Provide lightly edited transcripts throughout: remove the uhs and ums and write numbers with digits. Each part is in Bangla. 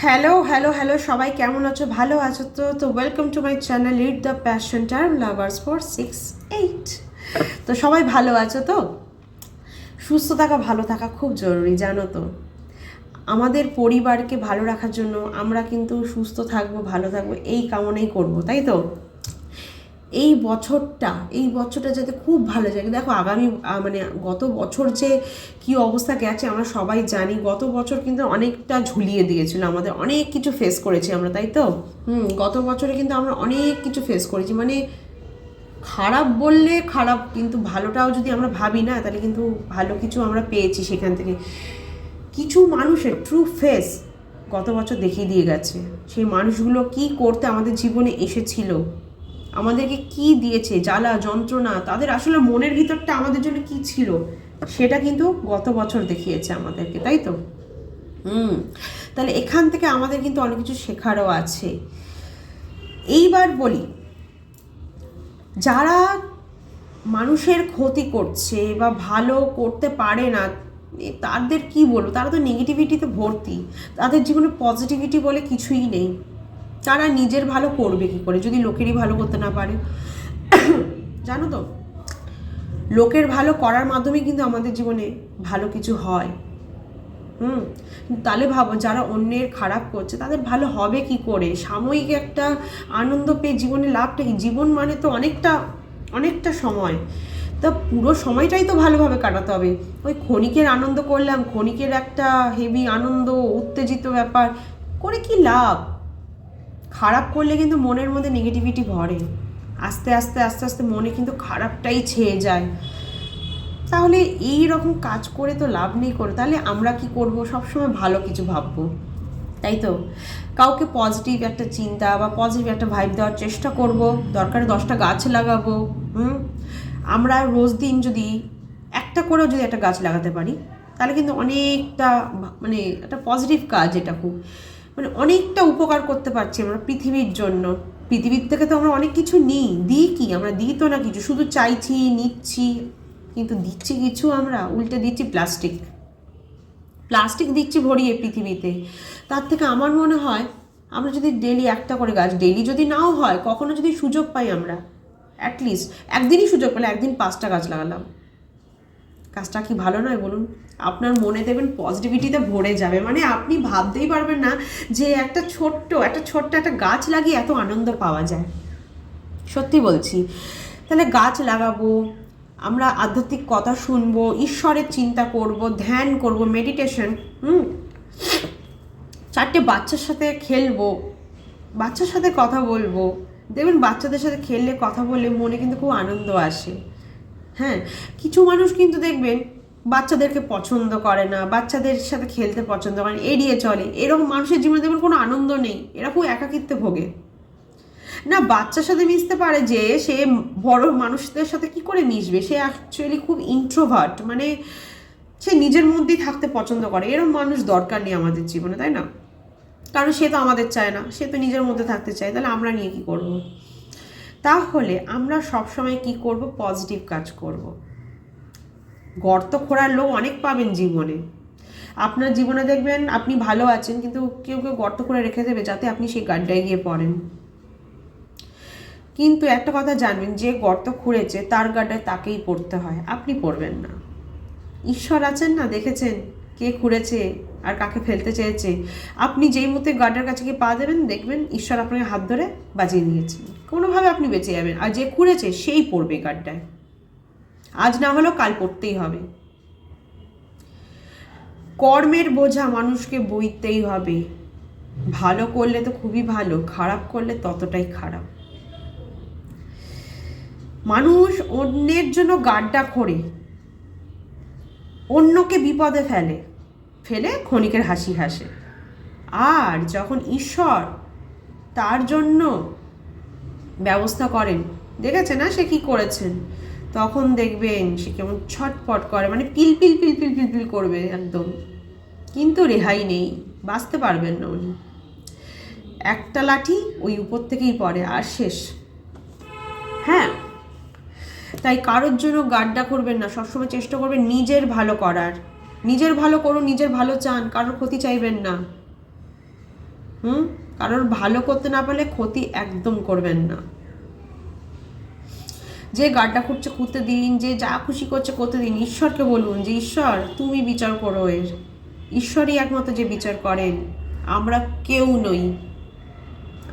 হ্যালো হ্যালো হ্যালো, সবাই কেমন আছো? ভালো আছো তো welcome to my channel lead the passion term lovers 468। তো সবাই ভালো আছো তো? সুস্থ থাকা, ভালো থাকা খুব জরুরি, জানো তো। আমাদের পরিবারকে ভালো রাখার জন্য আমরা কিন্তু সুস্থ থাকবো, ভালো থাকবো, এই কামনাই করব, তাই তো। এই বছরটা যাতে খুব ভালো যায়। দেখো আগামী মানে গত বছর যে কি অবস্থা গেছে আমরা সবাই জানি। গত বছর কিন্তু অনেকটা ঝুলিয়ে দিয়েছিল, আমাদের অনেক কিছু ফেস করেছি আমরা, তাই তো। গত বছরে কিন্তু আমরা অনেক কিছু ফেস করেছি, মানে খারাপ বললে খারাপ, কিন্তু ভালোটাও যদি আমরা ভাবি না, তাহলে কিন্তু ভালো কিছু আমরা পেয়েছি সেখান থেকে। কিছু মানুষের ট্রু ফেস গত বছর দেখিয়ে দিয়ে গেছে। সেই মানুষগুলো কি করতে আমাদের জীবনে এসেছিল, আমাদেরকে কি দিয়েছে, জ্বালা যন্ত্রণা, তাদের আসলে মনের ভিতরটা আমাদের জন্য কি ছিল, সেটা কিন্তু গত বছর দেখিয়েছে আমাদেরকে, তাই তো। তাহলে এখান থেকে আমাদের কিন্তু অনেক কিছু শেখারও আছে। এইবার বলি, যারা মানুষের ক্ষতি করছে বা ভালো করতে পারে না, তাদের কি বলবো, তারা তো নেগেটিভিটিতে ভর্তি। তাদের জীবনে পজিটিভিটি বলে কিছুই নেই। তারা নিজের ভালো করবে কি করে যদি লোকেরই ভালো করতে না পারে? জানো তো, লোকের ভালো করার মাধ্যমে কিন্তু আমাদের জীবনে ভালো কিছু হয়। তাহলে ভাবো, যারা অন্যের খারাপ করছে তাদের ভালো হবে কি করে? সাময়িক একটা আনন্দ পেয়ে জীবনে লাভটা কি? জীবন মানে তো অনেকটা অনেকটা সময়, তা পুরো সময়টাই তো ভালোভাবে কাটাতে হবে। ওই ক্ষণিকের আনন্দ করলাম, ক্ষণিকের একটা হেভি আনন্দ, উত্তেজিত ব্যাপার করে কি লাভ? খারাপ করলে কিন্তু মনের মধ্যে নেগেটিভিটি ভরে, আস্তে আস্তে আস্তে আস্তে মনে কিন্তু খারাপটাই ছেয়ে যায়। তাহলে এই রকম কাজ করে তো লাভ নেই করে। তাহলে আমরা কি করব? সবসময় ভালো কিছু ভাববো, তাই তো। কাউকে পজিটিভ একটা চিন্তা বা পজিটিভ একটা ভাইব দেওয়ার চেষ্টা করব, দরকারে 10টা গাছ লাগাবো। আমরা রোজ দিন যদি একটা করেও যদি একটা গাছ লাগাতে পারি, তাহলে কিন্তু অনেকটা মানে একটা পজিটিভ কাজ, এটা খুব মানে অনেকটা উপকার করতে পারছি আমরা পৃথিবীর জন্য। পৃথিবীর থেকে তো আমরা অনেক কিছু নিই, দিই কি? আমরা দিই তো না কিছু, শুধু চাইছি, নিচ্ছি, কিন্তু দিচ্ছি কিছু? আমরা উল্টে দিচ্ছি প্লাস্টিক। প্লাস্টিক দিচ্ছি ভরিয়ে পৃথিবীতে। তার থেকে আমার মনে হয় আমরা যদি ডেলি একটা করে গাছ, ডেলি যদি নাও হয়, কখনো যদি সুযোগ পাই আমরা, অ্যাটলিস্ট একদিনই সুযোগ পেলে একদিন 5টা গাছ লাগালাম, কাজটা কি ভালো নয় বলুন? আপনার মনে দেবেন পজিটিভিটিতে ভরে যাবে, মানে আপনি ভাবতেই পারবেন না যে একটা ছোট্ট একটা গাছ লাগিয়ে এত আনন্দ পাওয়া যায়। সত্যি বলছি। তাহলে গাছ লাগাবো, আমরা আধ্যাত্মিক কথা শুনবো, ঈশ্বরের চিন্তা করব, ধ্যান করব, মেডিটেশন। 4টে বাচ্চার সাথে খেলবো, বাচ্চার সাথে কথা বলবো। দেখবেন বাচ্চাদের সাথে খেললে, কথা বললে মনে কিন্তু খুব আনন্দ আসে। হ্যাঁ, কিছু মানুষ কিন্তু দেখবেন বাচ্চাদেরকে পছন্দ করে না, বাচ্চাদের সাথে খেলতে পছন্দ করে না, এড়িয়ে চলে। এরকম মানুষের জীবনে দেখবেন কোনো আনন্দ নেই, এরা খুব একাকিত্বে ভোগে। না বাচ্চার সাথে মিশতে পারে, যে সে বড় মানুষদের সাথে কি করে মিশবে? সে অ্যাকচুয়ালি খুব ইন্ট্রোভার্ট, মানে সে নিজের মধ্যেই থাকতে পছন্দ করে। এরকম মানুষ দরকার নেই আমাদের জীবনে, তাই না? কারণ সে তো আমাদের চায় না, সে তো নিজের মধ্যে থাকতে চায়। তাহলে আমরা নিয়ে কি করব? তাহলে আমরা সবসময় কি করব? পজিটিভ কাজ করব। গর্ত খোঁড়ার লোক অনেক পাবেন জীবনে। আপনার জীবনে দেখবেন আপনি ভালো আছেন, কিন্তু কেউ কেউ গর্ত করে রেখে দেবে যাতে আপনি সেই গাড্ডায় গিয়ে পড়েন। কিন্তু একটা কথা জানবেন, যে গর্ত খুঁড়েছে তার গাড্ডায় তাকেই পড়তে হয়, আপনি পড়বেন না। ঈশ্বর আছেন না, দেখেছেন কে খুঁড়েছে আর কাকে ফেলতে চেয়েছে। আপনি যেই মুহূর্তে গাড্ডার কাছে গিয়ে পা দেবেন, দেখবেন ঈশ্বর আপনাকে হাত ধরে বাঁচিয়ে নিয়েছেন, কোনোভাবে আপনি বেঁচে যাবেন। আর যে খুঁড়েছে সেই পড়বে গাড্ডায়, আজ না হলেও কাল পড়তেই হবে। কর্মের বোঝা মানুষকে বইতেই হবে। ভালো করলে তো খুবই ভালো, খারাপ করলে ততটাই খারাপ। মানুষ অন্যের জন্য গাড্ডা খোঁড়ে, অন্যকে বিপদে ফেলে, ফেলে ক্ষণিকের হাসি হাসে। আর যখন ঈশ্বর তার জন্য ব্যবস্থা করেন, দেখেছে না সে কি করেছেন, তখন দেখবেন সে কেমন ছটপট করে, মানে পিল পিল পিল পিল পিল পিল করবে একদম। কিন্তু রেহাই নেই, বাঁচতে পারবেন না উনি। একটা লাঠি ওই উপর থেকেই পড়ে আর শেষ। হ্যাঁ, তাই কারোর জন্য গাড্ডা করবেন না, সবসময় চেষ্টা করবেন নিজের ভালো করার। নিজের ভালো করুন, নিজের ভালো চান, কারোর ক্ষতি চাইবেন না। কারোর ভালো করতে না পারলে ক্ষতি একদম করবেন না। যে গাড্ডা খুঁড়ছে খুঁড়তে দিন, যে যা খুশি করছে করতে দিন। ঈশ্বরকে বলুন যে ঈশ্বর তুমি বিচার করো এর। ঈশ্বরই একমাত্র যে বিচার করেন, আমরা কেউ নই,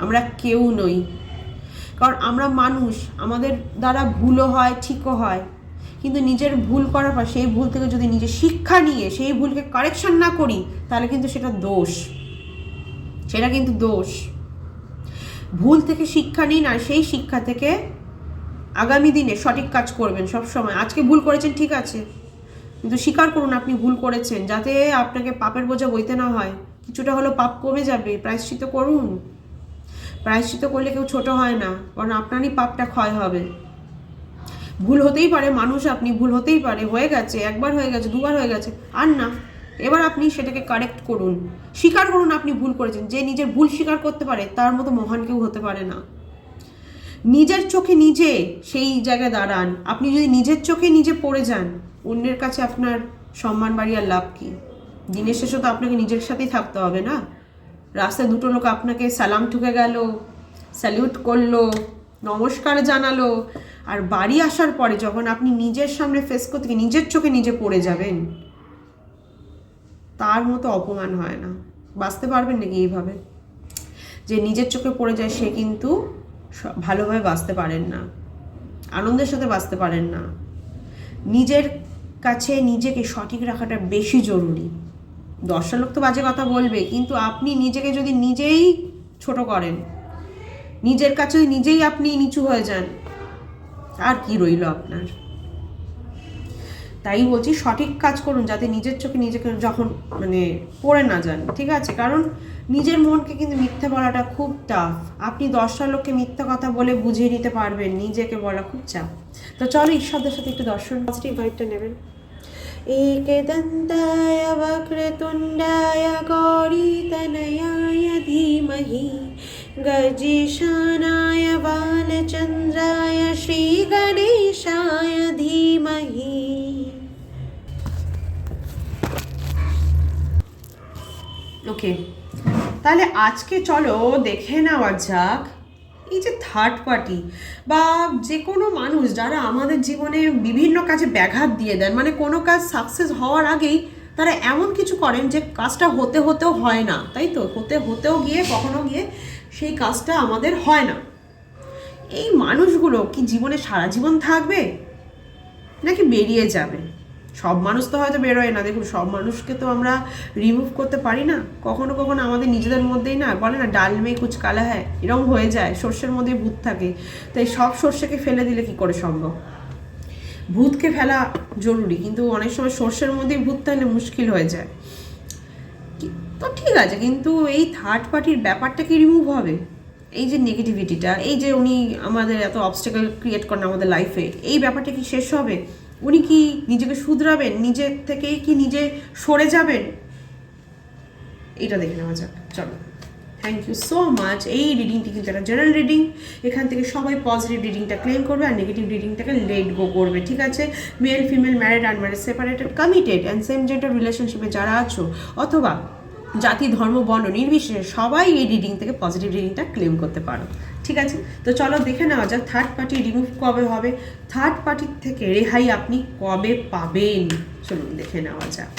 আমরা কেউ নই। কারণ আমরা মানুষ, আমাদের দ্বারা ভুলও হয় ঠিকও হয়, কিন্তু নিজের ভুল করার পর সেই ভুল থেকে যদি নিজে শিক্ষা নিয়ে সেই ভুলকে কারেকশন না করি, তাহলে কিন্তু সেটা দোষ, সেটা কিন্তু দোষ। ভুল থেকে শিক্ষা নিন, আর সেই শিক্ষা থেকে আগামী দিনে সঠিক কাজ করবেন সব সময়। আজকে ভুল করেছেন ঠিক আছে, কিন্তু স্বীকার করুন আপনি ভুল করেছেন, যাতে আপনাকে পাপের বোঝা বইতে না হয়। কিছুটা হলো পাপ কমে যাবে, প্রায়শ্চিত্ত করুন। প্রায়শ্চিত্ত করলে কেউ ছোট হয় না, কারণ আপনারই পাপটা ক্ষয় হবে। ভুল হতেই পারে, মানুষ আপনি, ভুল হতেই পারে, হয়ে গেছে, একবার হয়ে গেছে, দুবার হয়ে গেছে, আর না। এবার আপনি সেটাকে কারেক্ট করুন, স্বীকার করুন আপনি ভুল করেছেন। যে নিজের ভুল স্বীকার করতে পারে তার মতো মহান কেউ হতে পারে না। নিজের চোখে নিজে সেই জায়গায় দাঁড়ান। আপনি যদি নিজের চোখে নিজে পড়ে যান, অন্যের কাছে আপনার সম্মান বাড়ি আর লাভ কি? দিনের শেষে তো আপনাকে নিজের সাথেই থাকতে হবে না। রাস্তায় দুটো লোক আপনাকে সালাম ঠুকে গেল, স্যালিউট করলো, নমস্কার জানালো, আর বাড়ি আসার পরে যখন আপনি নিজের সামনে ফেস করতে গিয়ে নিজের চোখে নিজে পড়ে যাবেন, তার মতো অপমান হয় না। বাঁচতে পারবেন নাকি এইভাবে? যে নিজের চোখে পড়ে যায় সে কিন্তু ভালোভাবে বাঁচতে পারেন না, আনন্দের সাথে বাঁচতে পারেন না। নিজের কাছে নিজেকে সঠিক রাখাটা বেশি জরুরি। 10টা লোক তো বাজে কথা বলবে, কিন্তু আপনি নিজেকে যদি নিজেই ছোট করেন, নিজের কাছে নিজেই আপনি নিচু হয়ে যান, আর কি রইল আপনার? তাই বলছি সঠিক কাজ করুন, যাতে নিজের চোখে নিজেকে যখন পড়ে না যান, ঠিক আছে? কারণ নিজের মনকে কিন্তু মিথ্যা বলাটা খুব টাফ। আপনি 10টা লোককে মিথ্যা কথা বলে বুঝিয়ে নিতে পারবেন, নিজেকে বলা খুব চাপ। তো চলো ঈশ্বরদের সাথে একটু দর্শন পজিটিভ ভাইবটা নেবেন। एकदन्ताय वक्रतुण्डाय गौरीतनयाय धीमहि गजेशानाय बालचन्द्राय श्रीगणेशाय धीमहि। ওকে, তাহলে আজকে চলো দেখে নেওয়া যাক এই যে থার্ড পার্টি বা যে কোনো মানুষ যারা আমাদের জীবনে বিভিন্ন কাজে ব্যাঘাত দিয়ে দেন, কোনো কাজ সাকসেস হওয়ার আগেই তারা এমন কিছু করেন যে কাজটা হতে হতেও হয় না, তাই তো? হতেও গিয়ে কখনো গিয়ে সেই কাজটা আমাদের হয় না। এই মানুষগুলো কি জীবনে সারা জীবন থাকবে নাকি বেরিয়ে যাবে? সব মানুষ তো হয়তো বেরোয় না। দেখুন, সব মানুষকে তো আমরা রিমুভ করতে পারি না। কখনো কখনো আমাদের নিজেদের মধ্যেই না বলে না, ডাল মে কুচ কালা হ্যায়, এরকম হয়ে যায়। সর্ষের মধ্যেই ভূত থাকে, তাই সব সর্ষেকে ফেলে দিলে কি করে সম্ভব? ভূতকে ফেলা জরুরি, কিন্তু অনেক সময় সর্ষের মধ্যেই ভূত থাকলে মুশকিল হয়ে যায়। তো ঠিক আছে, কিন্তু এই থার্ড পার্টির ব্যাপারটা কি রিমুভ হবে? এই যে নেগেটিভিটিটা, এই যে উনি আমাদের এত অবস্টাকেল ক্রিয়েট করেন আমাদের লাইফে, এই ব্যাপারটা কি শেষ হবে? উনি কি নিজেকে শুধরাবেন? নিজের থেকেই কি নিজে সরে যাবেন? এটা দেখে নেওয়া যাক, চলো। Thank you so much. এই রিডিংটি কিন্তু একটা জেনারেল রিডিং, এখান থেকে সবাই পজিটিভ রিডিংটা ক্লেম করবে আর নেগেটিভ রিডিংটাকে লেট গো করবে, ঠিক আছে? Male female, married unmarried, separated, committed and same gender রিলেশনশিপে যারা আছো, অথবা জাতি ধর্ম বর্ণ নির্বিশেষে সবাই এই রিডিং থেকে পজিটিভ রিডিংটা ক্লেম করতে পারো, ঠিক আছে? তো চলো দেখে নেওয়া যাক থার্ড পার্টি রিমুভ কবে হবে, থার্ড পার্টির থেকে রেহাই আপনি কবে পাবেন। চলুন দেখে নেওয়া যাক।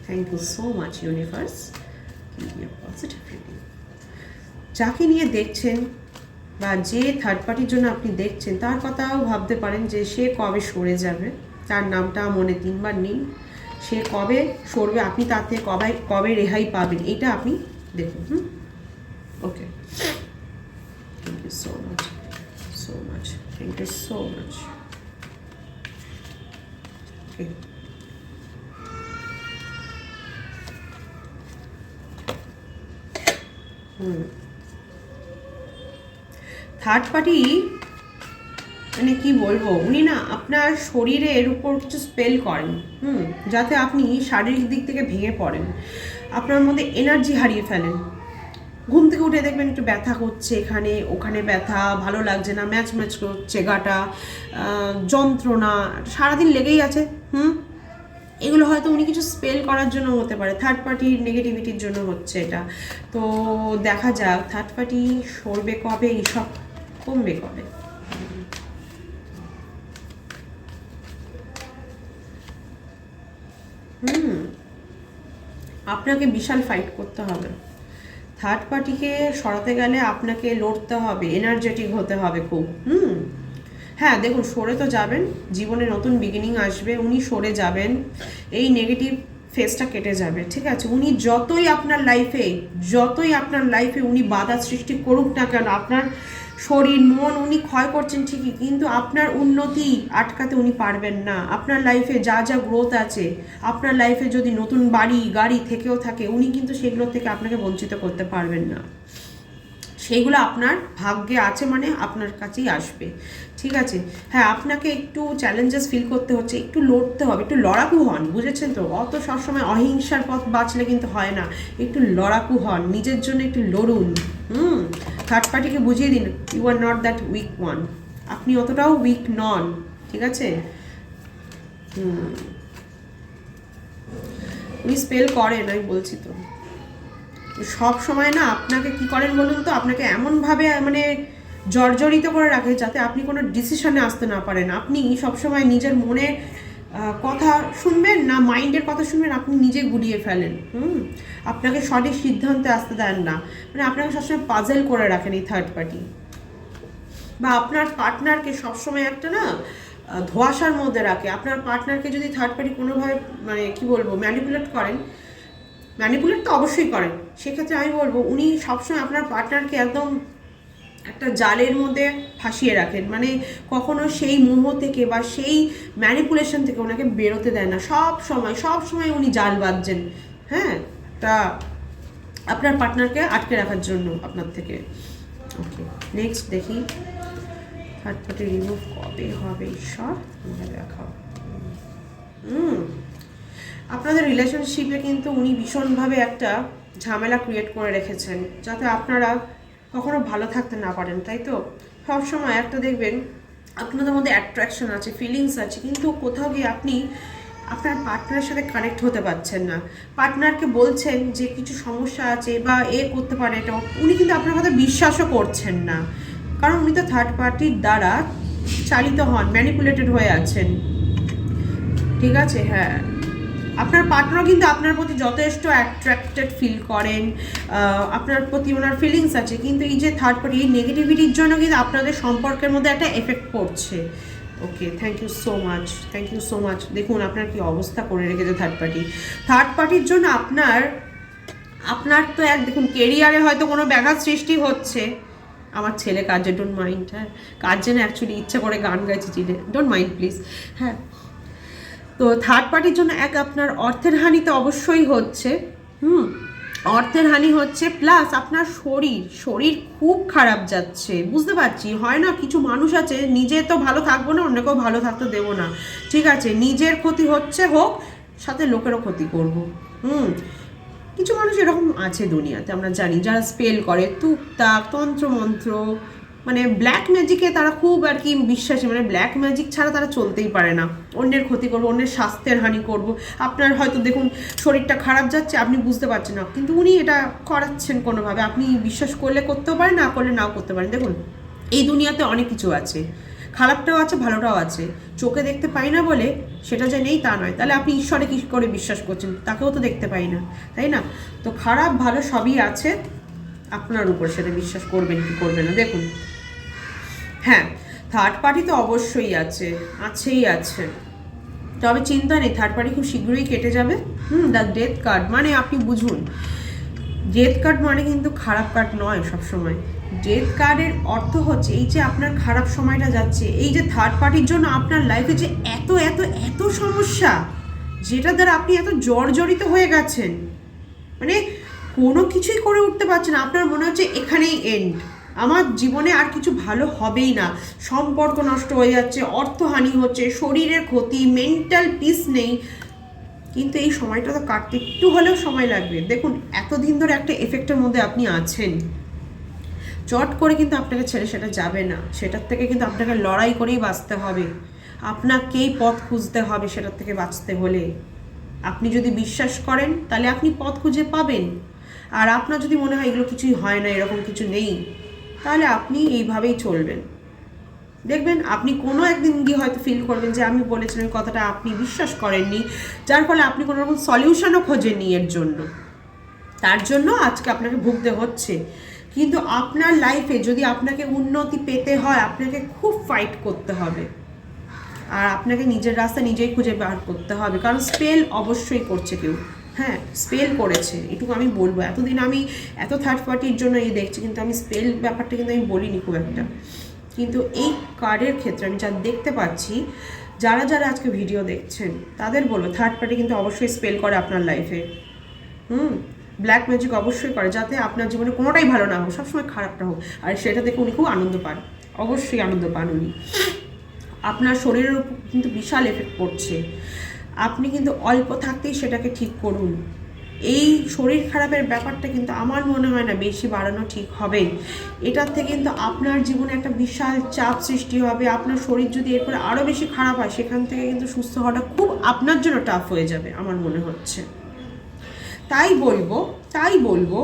Thank you so much universe. Positive reading. যাকে নিয়ে দেখছেন বা যে থার্ড পার্টির জন্য আপনি দেখছেন, তার কথাও ভাবতে পারেন যে সে কবে সরে যাবে। তার নামটা মনে 3বার নিন। সে কবে সরবে, আপনি তার থেকে কবে রেহাই পাবেন, এটা আপনি দেখুন। Okay, thank you so much, thank you so much. Okay, third party কি বলবো, উনি না আপনার শরীরের উপর কিছু স্পেল করেন, যাতে আপনি শারীরিক দিক থেকে ভেঙে পড়েন, আপনার মধ্যে এনার্জি হারিয়ে ফেলেন। ঘুম থেকে উঠে দেখবেন একটু ব্যথা করছে, এখানে ওখানে ব্যথা, ভালো লাগছে না, ম্যাচ করছে গাটা, যন্ত্রণা সারাদিন লেগেই আছে। এগুলো হয়তো উনি কিছু স্পেল করার জন্য হতে পারে, থার্ড পার্টির নেগেটিভিটির জন্য হচ্ছে এটা। তো দেখা যাক থার্ড পার্টি সরবে কবে, এইসব কমবে কবে। আপনাকে বিশাল ফাইট করতে হবে, থার্ড পার্টিকে সরাতে গেলে আপনাকে লড়তে হবে, এনার্জেটিক হতে হবে খুব। হ্যাঁ দেখুন, সরে তো যাবেন, জীবনে নতুন বিগিনিং আসবে, উনি সরে যাবেন, এই নেগেটিভ ফেসটা কেটে যাবে, ঠিক আছে। উনি যতই আপনার লাইফে উনি বাধা সৃষ্টি করুক না কেন, আপনার শরীর মন উনি ক্ষয় করছেন ঠিকই, কিন্তু আপনার উন্নতি আটকাতে উনি পারবেন না। আপনার লাইফে যা যা গ্রোথ আছে, আপনার লাইফে যদি নতুন বাড়ি গাড়ি থেকেও থাকে, উনি কিন্তু সেগুলো থেকে আপনাকে বঞ্চিত করতে পারবেন না। সেইগুলো আপনার ভাগ্যে আছে মানে আপনার কাছেই আসবে, ঠিক আছে। হ্যাঁ, আপনাকে একটু চ্যালেঞ্জেস ফিল করতে হচ্ছে, একটু লড়তে হবে, একটু লড়াকু হন, বুঝেছেন তো। অত সবসময় অহিংসার পথ বাঁচলে কিন্তু হয় না, একটু লড়াকু হন, নিজের জন্য একটু লড়ুন। থার্ড পার্টিকে বুঝিয়ে দিন you are not that weak one, আপনি অতটাও উইক নন, ঠিক আছে। উনি স্পেল করেন, আমি বলছি তো। সব সময় না আপনাকে কি করেন বলুন তো, আপনাকে এমনভাবে মানে জর্জরিত করে রাখে যাতে আপনি কোনো ডিসিশনে আসতে না পারেন। আপনি সবসময় নিজের মনে কথা শুনবেন না, মাইন্ডের কথা শুনবেন, আপনি নিজে গুলিয়ে ফেলেন। আপনাকে সঠিক সিদ্ধান্তে আসতে দেন না, মানে আপনাকে সবসময় পাজেল করে রাখেন এই থার্ড পার্টি। বা আপনার পার্টনারকে সবসময় একটা না ধোঁয়াশার মধ্যে রাখে। আপনার পার্টনারকে যদি থার্ড পার্টি কোনোভাবে মানে কি বলবো ম্যানিপুলেট করেন, ম্যানিপুলেট তো অবশ্যই করেন, সেক্ষেত্রে আমি বলবো উনি সবসময় আপনার পার্টনারকে একদম একটা জালের মধ্যে ফাঁসিয়ে রাখেন, মানে কখনো সেই মোহ থেকে বা সেই ম্যানিপুলেশন থেকে ওনাকে বেরোতে দেয় না। সব সময় উনি জাল বাঁধছেন, হ্যাঁ, তা আপনার পার্টনারকে আটকে রাখার জন্য আপনার থেকে। ওকে, নেক্সট দেখি থার্ড পার্টি রিমুভ কবে হবে, ঈশ্বর দেখাও। আপনাদের রিলেশনশিপে কিন্তু উনি ভীষণভাবে একটা ঝামেলা ক্রিয়েট করে রেখেছেন যাতে আপনারা কখনো ভালো থাকতে না পারেন, তাই তো। সবসময় একটা দেখবেন আপনাদের মধ্যে অ্যাট্রাকশন আছে, ফিলিংস আছে, কিন্তু কোথাও গিয়ে আপনি আপনার পার্টনারের সাথে কানেক্ট হতে পারছেন না। পার্টনারকে বলছেন যে কিছু সমস্যা আছে বা করতে পারে এটা, উনি কিন্তু আপনার কথা বিশ্বাসও করছেন না, কারণ উনি তো থার্ড পার্টির দ্বারা চালিত হন, ম্যানিপুলেটেড হয়ে আছেন, ঠিক আছে। হ্যাঁ, আপনার পার্টনারও কিন্তু আপনার প্রতি যথেষ্ট অ্যাট্রাক্টেড ফিল করেন, আপনার প্রতি ওনার ফিলিংস আছে, কিন্তু এই যে থার্ড পার্টি এই নেগেটিভিটির জন্য কিন্তু আপনাদের সম্পর্কের মধ্যে একটা এফেক্ট পড়ছে। ওকে, থ্যাংক ইউ সো মাচ। দেখুন আপনার কি অবস্থা করে রেখেছে থার্ড পার্টির জন্য। আপনার তো দেখুন কেরিয়ারে হয়তো কোনো ব্যাঘাত সৃষ্টি হচ্ছে। আমার ছেলে কাজে ডোন্ট মাইন্ড, হ্যাঁ, কাজে না অ্যাকচুয়ালি ইচ্ছা করে গান গাইছে চিনে, ডোন্ট মাইন্ড প্লিজ। হ্যাঁ, তো থার্ড পার্টির জন্য আপনার অর্থের হানি তো অবশ্যই হচ্ছে, অর্থের হানি হচ্ছে, প্লাস আপনার শরীর খুব খারাপ যাচ্ছে, বুঝতে পারছি। হয় না, কিছু মানুষ আছে নিজে তো ভালো থাকবো না, অন্যকেও ভালো থাকতে দেবো না, ঠিক আছে, নিজের ক্ষতি হচ্ছে হোক, সাথে লোকেরও ক্ষতি করব। কিছু মানুষ এরকম আছে দুনিয়াতে, আমরা জানি, যারা স্পেল করে, তুকতাক তন্ত্রমন্ত্র, মানে ব্ল্যাক ম্যাজিকে তারা খুব আর কি বিশ্বাসী, মানে ব্ল্যাক ম্যাজিক ছাড়া তারা চলতেই পারে না। অন্যের ক্ষতি করবো, অন্যের স্বাস্থ্যের হানি করব। আপনার হয়তো দেখুন শরীরটা খারাপ যাচ্ছে, আপনি বুঝতে পারছেন না, কিন্তু উনি এটা করাচ্ছেন কোনোভাবে, আপনি বিশ্বাস করলে করতেও পারেন, না করলে নাও করতে পারেন। দেখুন এই দুনিয়াতে অনেক কিছু আছে, খারাপটাও আছে ভালোটাও আছে, চোখে দেখতে পাই না বলে সেটা যে নেই তা নয়। তাহলে আপনি ঈশ্বরে কী করে বিশ্বাস করছেন, তাকেও তো দেখতে পাই না, তাই না। তো খারাপ ভালো সবই আছে, আপনার উপর সেটা বিশ্বাস করবেন কি করবেন না। দেখুন হ্যাঁ, থার্ড পার্টি তো অবশ্যই আছে, তবে চিন্তা নেই, থার্ড পার্টি খুব শীঘ্রই কেটে যাবে। দ্য ডেথ কার্ড মানে আপনি বুঝুন, ডেথ কার্ড মানে কিন্তু খারাপ কার্ড নয় সবসময়। ডেথ কার্ডের অর্থ হচ্ছে এই যে আপনার খারাপ সময়টা যাচ্ছে, এই যে থার্ড পার্টির জন্য আপনার লাইফে যে এত এত এত সমস্যা, যেটা দ্বারা আপনি এত জর্জরিত হয়ে গেছেন, মানে কোনো কিছুই করে উঠতে পারছেন না, আপনার মনে হচ্ছে এখানেই এন্ড, আমার জীবনে আর কিছু ভালো হবেই না, সম্পর্ক নষ্ট হয়ে যাচ্ছে, অর্থহানি হচ্ছে, শরীরের ক্ষতি, মেন্টাল পিস নেই, কিন্তু এই সময়টা তো কাটতে একটু হলেও সময় লাগবে। দেখুন এতদিন ধরে একটা এফেক্টের মধ্যে আপনি আছেন, চট করে কিন্তু আপনাকে ছেড়ে সেটা যাবে না, সেটার থেকে কিন্তু আপনাকে লড়াই করেই বাঁচতে হবে, আপনাকেই পথ খুঁজতে হবে সেটার থেকে বাঁচতে হলে। আপনি যদি বিশ্বাস করেন তাহলে আপনি পথ খুঁজে পাবেন, আর আপনার যদি মনে হয় এগুলো কিছুই হয় না, এরকম কিছু নেই, তাহলে আপনি এইভাবেই চলবেন। দেখবেন আপনি কোনো একদিন গিয়ে হয়তো ফিল করবেন যে আমি বলেছিলাম কথাটা আপনি বিশ্বাস করেননি, যার ফলে আপনি কোনো রকম সলিউশনও খোঁজেননি এর জন্য, তার জন্য আজকে আপনাকে ভুগতে হচ্ছে। কিন্তু আপনার লাইফে যদি আপনাকে উন্নতি পেতে হয়, আপনাকে খুব ফাইট করতে হবে, আর আপনাকে নিজের রাস্তা নিজেই খুঁজে বার করতে হবে। কারণ স্পেল অবশ্যই করছে কেউ, হ্যাঁ স্পেল করেছে, এটুকু আমি বলবো। এতদিন আমি এত থার্ড পার্টির জন্য দেখছি, কিন্তু আমি স্পেল ব্যাপারটা কিন্তু আমি বলিনি খুব একটা। কিন্তু এই কার্ডের ক্ষেত্রে আমি যা দেখতে পাচ্ছি, যারা যারা আজকে ভিডিও দেখছেন তাদের বলবো থার্ড পার্টি কিন্তু অবশ্যই স্পেল করে আপনার লাইফে। ব্ল্যাক ম্যাজিক অবশ্যই করে, যাতে আপনার জীবনে কোনোটাই ভালো না হোক, সবসময় খারাপটা হোক, আর সেটা দেখে উনি খুব আনন্দ পান, অবশ্যই আনন্দ পান উনি। আপনার শরীরের উপর কিন্তু বিশাল এফেক্ট পড়ছে, আপনি কিন্তু অল্প থাকতেই সেটাকে ঠিক করুন। এই শরীর খারাপের ব্যাপারটা কিন্তু আমার মনে হয় না বেশি বাড়ানো ঠিক হবে। এটার থেকে কিন্তু আপনার জীবনে একটা বিশাল চাপ সৃষ্টি হবে। আপনার শরীর যদি এরপরে আরও বেশি খারাপ হয়, সেখান থেকে কিন্তু সুস্থ হওয়াটা খুব আপনার জন্য টাফ হয়ে যাবে আমার মনে হচ্ছে। তাই বলবো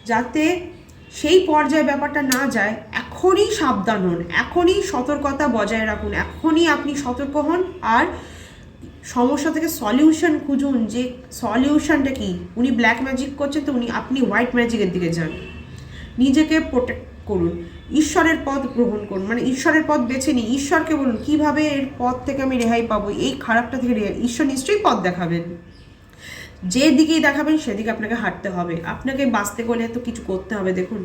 যাতে সেই পর্যায়ে ব্যাপারটা না যায়, এখনই সাবধান হন, এখনই সতর্কতা বজায় রাখুন, এখনই আপনি সতর্ক হন, আর সমস্যা থেকে সলিউশন খুঁজুন। যে সলিউশনটা কি, উনি ব্ল্যাক ম্যাজিক করছেন তো আপনি হোয়াইট ম্যাজিকের দিকে যান, নিজেকে প্রোটেক্ট করুন, ঈশ্বরের পথ গ্রহণ করুন, মানে ঈশ্বরের পথ বেছে নিন। ঈশ্বরকে বলুন কীভাবে এর পথ থেকে আমি রেহাই পাবো, এই খারাপটা থেকে রেহাই, ঈশ্বর নিশ্চয়ই পথ দেখাবেন। যে দিকেই দেখাবেন সেদিকে আপনাকে হাঁটতে হবে, আপনাকে বাঁচতে গেলে তো কিছু করতে হবে, দেখুন,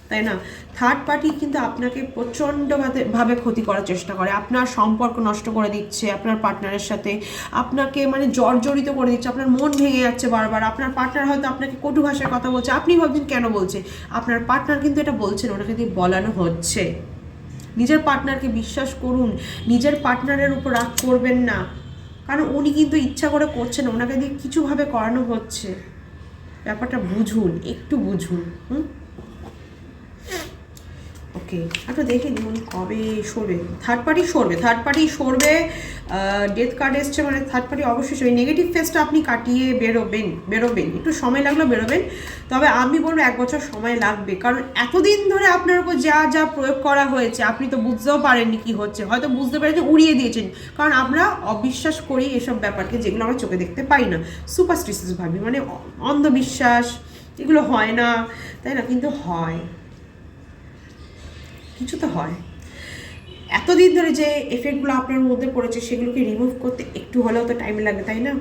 তাই না? থার্ড পার্টি কিন্তু আপনাকে প্রচণ্ডভাবে ক্ষতি করার চেষ্টা করে, আপনার সম্পর্ক নষ্ট করে দিচ্ছে আপনার পার্টনারের সাথে, আপনাকে মানে জর্জরিত করে দিচ্ছে, আপনার মন ভেঙে যাচ্ছে বারবার। আপনার পার্টনার হয়তো আপনাকে কটু ভাষায় কথা বলছে, আপনি ভাবছেন কেন বলছে, আপনার পার্টনার কিন্তু এটা বলছেন, ওনাকে দিয়ে বলানো হচ্ছে। নিজের পার্টনারকে বিশ্বাস করুন, নিজের পার্টনারের উপর রাগ করবেন না, কারণ উনি কিন্তু ইচ্ছা করে করছেন, ওনাকে দিয়ে কিছুভাবে করানো হচ্ছে। ব্যাপারটা বুঝুন, একটু বুঝুন। ওকে, একটু দেখে নিন উনি কবে সরবে। থার্ড পার্টি সরবে। ডেথ কার্ড এসছে, মানে থার্ড পার্টি অবশ্যই ওই নেগেটিভ ফেসটা আপনি কাটিয়ে বেরোবেন, একটু সময় লাগলেও বেরোবেন। তবে আমি বলবো 1 বছর সময় লাগবে, কারণ এতদিন ধরে আপনার উপর যা যা প্রয়োগ করা হয়েছে আপনি তো বুঝতেও পারেননি কি হচ্ছে, হয়তো বুঝতে পেরেছেন, উড়িয়ে দিয়েছেন। কারণ আমরা অবিশ্বাস করি এসব ব্যাপারকে, যেগুলো আমরা চোখে দেখতে পাই না, সুপারস্টিশিয়াস ভাবি, মানে অন্ধবিশ্বাস, এগুলো হয় না, তাই না? কিন্তু হয়, কিছু তো হয়। এতদিন ধরে যে এফেক্টগুলো আপনার মধ্যে পড়েছে, সেগুলোকে রিমুভ করতে একটু হলেও তো টাইম লাগবে, তাই না?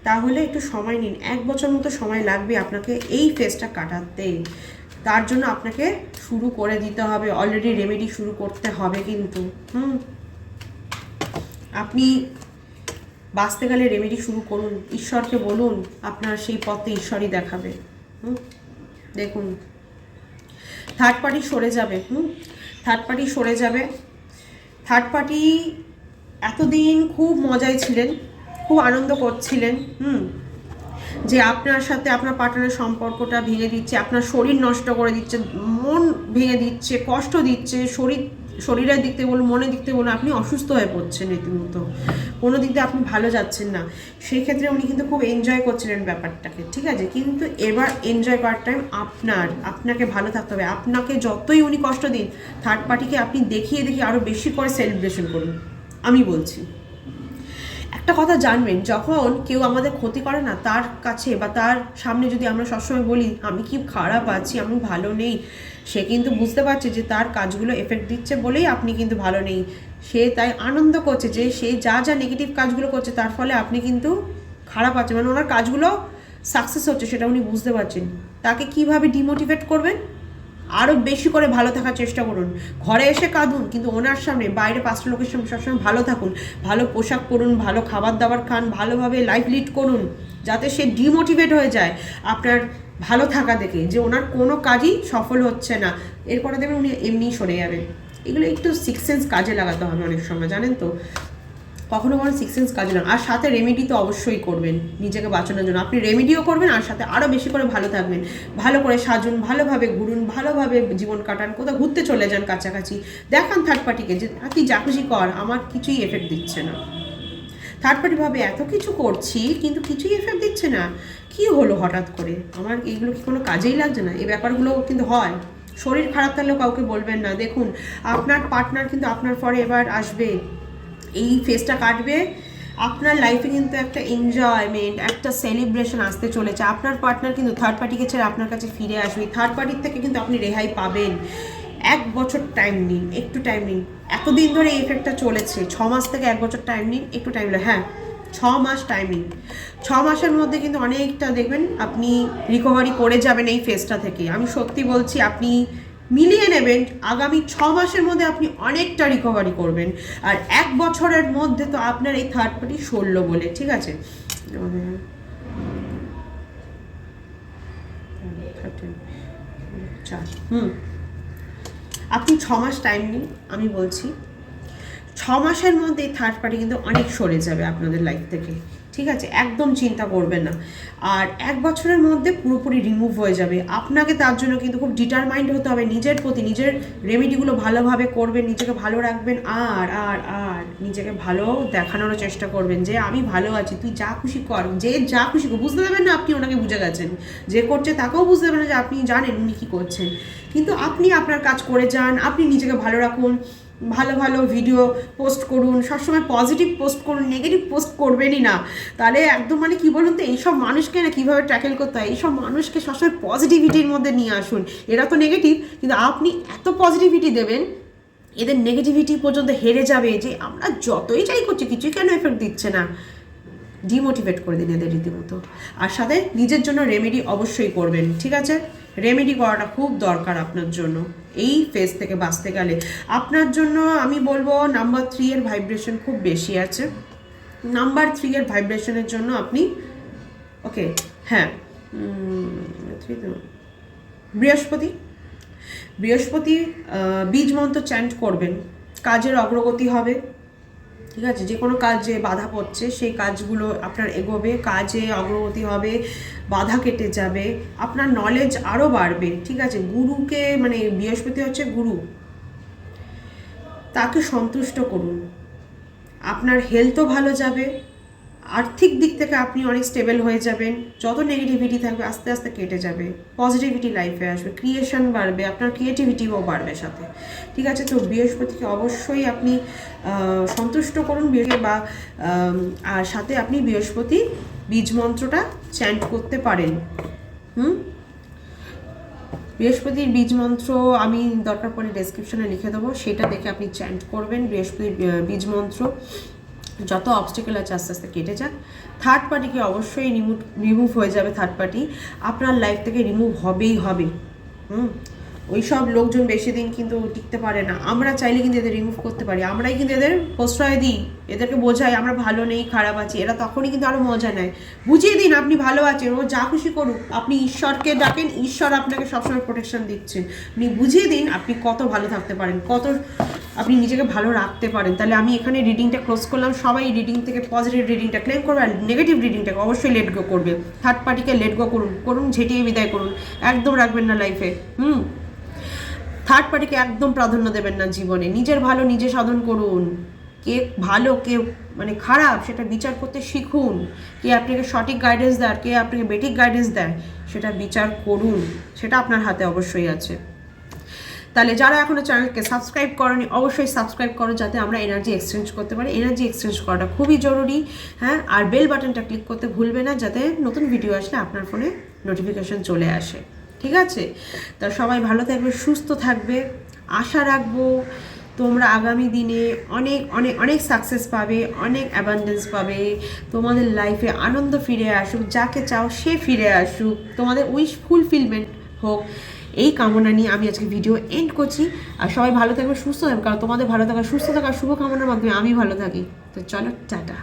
তাহলে একটু সময় নিন, 1 বছর মতো সময় লাগবে আপনাকে এই ফেজটা কাটাতে। তার জন্য আপনাকে শুরু করে দিতে হবে, অলরেডি রেমেডি শুরু করতে হবে কিন্তু। আপনি বাঁচতে গেলে রেমেডি শুরু করুন, ঈশ্বরকে বলুন, আপনার সেই পথে ঈশ্বরই দেখাবে। দেখুন, থার্ড পার্টি সরে যাবে। থার্ড পার্টি এতদিন খুব মজায় ছিলেন, খুব আনন্দ করছিলেন, যে আপনার সাথে আপনার পার্টনারের সম্পর্কটা ভেঙে দিচ্ছে, আপনার শরীর নষ্ট করে দিচ্ছে, মন ভেঙে দিচ্ছে, কষ্ট দিচ্ছে, শরীরের দিক থেকে বলুন, মনের দিক থেকে বলুন, আপনি অসুস্থ হয়ে পড়ছেন রীতিমতো, কোনো দিক দিয়ে আপনি ভালো যাচ্ছেন না। সেই ক্ষেত্রে উনি কিন্তু খুব এনজয় করছিলেন ব্যাপারটাকে, ঠিক আছে? কিন্তু এবার এনজয় করার টাইম আপনাকে ভালো থাকতে হবে। আপনাকে যতই উনি কষ্ট দিন, থার্ড পার্টিকে আপনি দেখিয়ে আরও বেশি করে সেলিব্রেশন করুন, আমি বলছি। একটা কথা জানবেন, যখন কেউ আমাদের ক্ষতি করে না, তার কাছে বা তার সামনে যদি আমরা সবসময় বলি আমি কি খারাপ আছি, আমি ভালো নেই, সে কিন্তু বুঝতে পারছে যে তার কাজগুলো এফেক্ট দিচ্ছে বলেই আপনি কিন্তু ভালো নেই। সে তাই আনন্দ করছে যে সে যা নেগেটিভ কাজগুলো করছে তার ফলে আপনি কিন্তু খারাপ আছে, মানে ওনার কাজগুলো সাকসেস হচ্ছে, সেটা উনি বুঝতে পারছেন। তাকে কিভাবে ডিমোটিভেট করবেন, আরও বেশি করে ভালো থাকার চেষ্টা করুন। ঘরে এসে কাঁদুন, কিন্তু ওনার সামনে, বাইরে 5টা লোকের সামনে সবসময় ভালো থাকুন, ভালো পোশাক পরুন, ভালো খাবার দাবার খান, ভালোভাবে লাইফ লিড করুন, যাতে সে ডিমোটিভেট হয়ে যায় আপনার ভালো থাকা দেখে, যে ওনার কোনো কাজই সফল হচ্ছে না, এরপরে দেখবেন উনি এমনিই সরে যাবেন। এগুলো একটু সিক্স সেন্স কাজে লাগাতে হবে অনেক সময়, জানেন তো, কখনো সিক্স সেন্স কাজে লাগান। আর সাথে রেমেডি তো অবশ্যই করবেন নিজেকে বাঁচানোর জন্য, আপনি রেমেডিও করবেন, আর সাথে আরও বেশি করে ভালো থাকবেন, ভালো করে সাজুন, ভালোভাবে ঘুরুন, ভালোভাবে জীবন কাটান, কোথাও ঘুরতে চলে যান কাছাকাছি, দেখান থার্ড পার্টিকে যে তুই যা খুশি কর, আমার কিছুই এফেক্ট দিচ্ছে না। থার্ড পার্টি ভাবে এত কিছু করছি কিন্তু কিছুই এফেক্ট দিচ্ছে না, কি হলো হঠাৎ করে, আমার এইগুলো কি কোনো কাজেই লাগছে না, এই ব্যাপারগুলো কিন্তু হয়। শরীর খারাপ থাকলেও কাউকে বলবেন না। দেখুন আপনার পার্টনার কিন্তু আপনার পরে এবার আসবে, এই ফেজটা কাটবে, আপনার লাইফে কিন্তু একটা এনজয়মেন্ট, একটা সেলিব্রেশন আসতে চলেছে। আপনার পার্টনার কিন্তু থার্ড পার্টিকে ছেড়ে আপনার কাছে ফিরে আসবে, থার্ড পার্টির থেকে কিন্তু আপনি রেহাই পাবেন। 1 বছর টাইম নিন, একটু টাইম নিন। এতদিন ধরে এই এফেক্টটা চলেছে, 6 মাস থেকে 1 বছর টাইম নিন, একটু টাইম নিন। হ্যাঁ 6 মাস টাইম নিন, 6 মাসের মধ্যে কিন্তু অনেকটা দেখবেন আপনি রিকভারি করে যাবেন এই ফেজটা থেকে। আমি সত্যি বলছি, আপনি মিলিয়ে নেবেন, আগামী 6 মাসের মধ্যে আপনি অনেকটা রিকভারি করবেন। আর 1 বছরের মধ্যে তো আপনার এই থার্ড পার্টি সরল বলে, ঠিক আছে। আপনি 6 মাস টাইম নিন, আমি বলছি 6 মাসের মধ্যে থার্ড পার্টি কিন্তু অনেক সরে যাবে আপনাদের লাইফ থেকে, ঠিক আছে, একদম চিন্তা করবেন না। আর 1 বছরের মধ্যে পুরোপুরি রিমুভ হয়ে যাবে। আপনাকে তার জন্য কিন্তু খুব ডিটারমাইন্ড হতে হবে, নিজের প্রতি নিজের রেমেডিগুলো ভালোভাবে করবেন, নিজেকে ভালো রাখবেন, আর আর আর নিজেকে ভালো দেখানোর চেষ্টা করবেন যে আমি ভালো আছি, তুই যা খুশি কর, যে যা খুশি কর। বুঝতে দেবেন না আপনি ওনাকে বুঝে গেছেন, যে করছে তাকেও বুঝতে দেবেন না যে আপনি জানেন উনি কী করছেন, কিন্তু আপনি আপনার কাজ করে যান, আপনি নিজেকে ভালো রাখুন, ভালো ভালো ভিডিও পোস্ট করুন, সবসময় পজিটিভ পোস্ট করুন, নেগেটিভ পোস্ট করবেনই না। তাহলে একদম মানে কী বলুন তো, এইসব মানুষকে না কীভাবে ট্যাকেল করতে হয়, এইসব মানুষকে সবসময় পজিটিভিটির মধ্যে নিয়ে আসুন। এরা তো নেগেটিভ, কিন্তু আপনি এত পজিটিভিটি দেবেন এদের নেগেটিভিটি পর্যন্ত হেরে যাবে, যে আমরা যতই চাই করছি কিছুই কেন এফেক্ট দিচ্ছে না। ডিমোটিভেট করে দিন এদের রীতিমতো। আর সাথে নিজের জন্য রেমেডি অবশ্যই করবেন, ঠিক আছে। রেমেডি করাটা খুব দরকার আপনার জন্য এই ফেজ থেকে বাঁচতে গেলে। আপনার জন্য আমি বলবো নাম্বার 3 এর ভাইব্রেশন খুব বেশি আছে। নাম্বার 3 এর ভাইব্রেশনের জন্য আপনি ওকে, হ্যাঁ বৃহস্পতি বীজ মন্ত্র চ্যান্ট করবেন, কাজের অগ্রগতি হবে, ঠিক আছে। যে কোনো কাজে বাধা পড়ছে সেই কাজগুলো আপনার এগোবে, কাজে অগ্রগতি হবে, বাধা কেটে যাবে, আপনার নলেজ আরও বাড়বে, ঠিক আছে। গুরুকে মানে বৃহস্পতি হচ্ছে গুরু, তাকে সন্তুষ্ট করুন, আপনার হেলথও ভালো যাবে, আর্থিক দিক থেকে আপনি অনেক স্টেবল হয়ে যাবেন, যত নেগেটিভিটি থাকবে আস্তে আস্তে কেটে যাবে, পজিটিভিটি লাইফে আসবে, ক্রিয়েশন বাড়বে, আপনার ক্রিয়েটিভিটিও বাড়বে সাথে, ঠিক আছে। তো বৃহস্পতিকে অবশ্যই আপনি সন্তুষ্ট করুন, বা আর সাথে আপনি বৃহস্পতি বীজ মন্ত্রটা চ্যান্ট করতে পারেন। বৃহস্পতির বীজ মন্ত্র আমি দরকার পড়ে ডেসক্রিপশনে লিখে দেবো, সেটা দেখে আপনি চ্যান্ট করবেন বৃহস্পতির বীজ মন্ত্র। যত অবস্টেকেল আছে আস্তে আস্তে কেটে যাক। থার্ড পার্টিকে অবশ্যই রিমুভ হয়ে যাবে, থার্ড পার্টি আপনার লাইফ থেকে রিমুভ হবেই হবে। ওই সব লোকজন বেশি দিন কিন্তু টিকতে পারে না, আমরা চাইলে কিন্তু এদের রিমুভ করতে পারি, আমরাই কিন্তু এদের প্রশ্রয় দিই, এদেরকে বোঝাই আমরা ভালো নেই খারাপ আছি, এরা তখনই কিন্তু আরও মজা নেয়। বুঝিয়ে দিন আপনি ভালো আছেন, ও যা খুশি করুক, আপনি ঈশ্বরকে ডাকেন, ঈশ্বর আপনাকে সবসময় প্রোটেকশন দিচ্ছেন, আপনি বুঝিয়ে দিন আপনি কত ভালো থাকতে পারেন, কত আপনি নিজেকে ভালো রাখতে পারেন। তাহলে আমি এখানে রিডিংটা ক্লোজ করলাম, সবাই রিডিং থেকে পজিটিভ রিডিংটা ক্লেম করবে, আর নেগেটিভ রিডিংটাকে অবশ্যই লেট গো করবে, থার্ড পার্টিকে লেট গো করুন, ঝেঁটিয়ে বিদায় করুন, একদম রাখবেন না লাইফে। থার্ড পার্টিকে একদম প্রাধান্য দেবেন না জীবনে, নিজের ভালো নিজে সাধন করুন, কে ভালো কে মানে খারাপ সেটা বিচার করতে শিখুন, কে আপনাকে সঠিক গাইডেন্স দেয় আর কে আপনাকে বেঠিক গাইডেন্স দেয় সেটা বিচার করুন, সেটা আপনার হাতে অবশ্যই আছে। তাহলে যারা এখনও চ্যানেলকে সাবস্ক্রাইব করেনি অবশ্যই সাবস্ক্রাইব করো, যাতে আমরা এনার্জি এক্সচেঞ্জ করতে পারি, এনার্জি এক্সচেঞ্জ করাটা খুবই জরুরি, হ্যাঁ। আর বেল বাটনটা ক্লিক করতে ভুলবে না, যাতে নতুন ভিডিও আসলে আপনার ফোনে নোটিফিকেশন চলে আসে, ঠিক আছে। তা সবাই ভালো থাকবে, সুস্থ থাকবে, আশা রাখবো তোমরা আগামী দিনে অনেক অনেক অনেক সাকসেস পাবে, অনেক অ্যাবান্ডেন্স পাবে, তোমাদের লাইফে আনন্দ ফিরে আসুক, যাকে চাও সে ফিরে আসুক, তোমাদের উইশ ফুলফিলমেন্ট হোক, এই কামনা নিয়ে আমি আজকে ভিডিও এন্ড করছি। আর সবাই ভালো থাকবে, সুস্থ থাকবে, কারণ তোমাদের ভালো থাকা সুস্থ থাকার শুভকামনার মাধ্যমে আমি ভালো থাকি। তো চলো টাটা।